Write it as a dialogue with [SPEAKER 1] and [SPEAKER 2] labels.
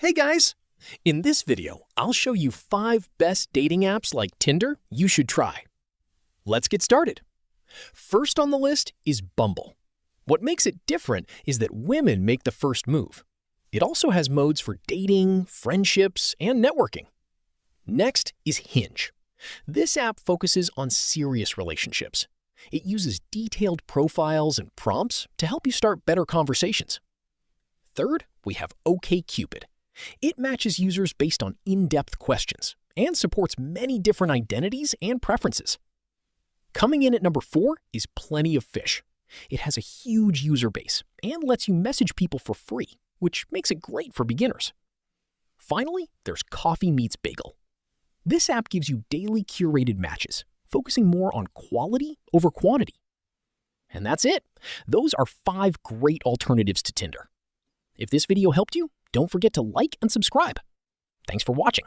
[SPEAKER 1] Hey guys! In this video, I'll show you 5 best dating apps like Tinder you should try. Let's get started. First on the list is Bumble. What makes it different is that women make the first move. It also has modes for dating, friendships, and networking. Next is Hinge. This app focuses on serious relationships. It uses detailed profiles and prompts to help you start better conversations. Third, we have OkCupid. It matches users based on in-depth questions and supports many different identities and preferences. Coming in at number 4 is Plenty of Fish. It has a huge user base and lets you message people for free, which makes it great for beginners. Finally, there's Coffee Meets Bagel. This app gives you daily curated matches, focusing more on quality over quantity. And that's it. Those are 5 great alternatives to Tinder. If this video helped you, don't forget to like and subscribe. Thanks for watching.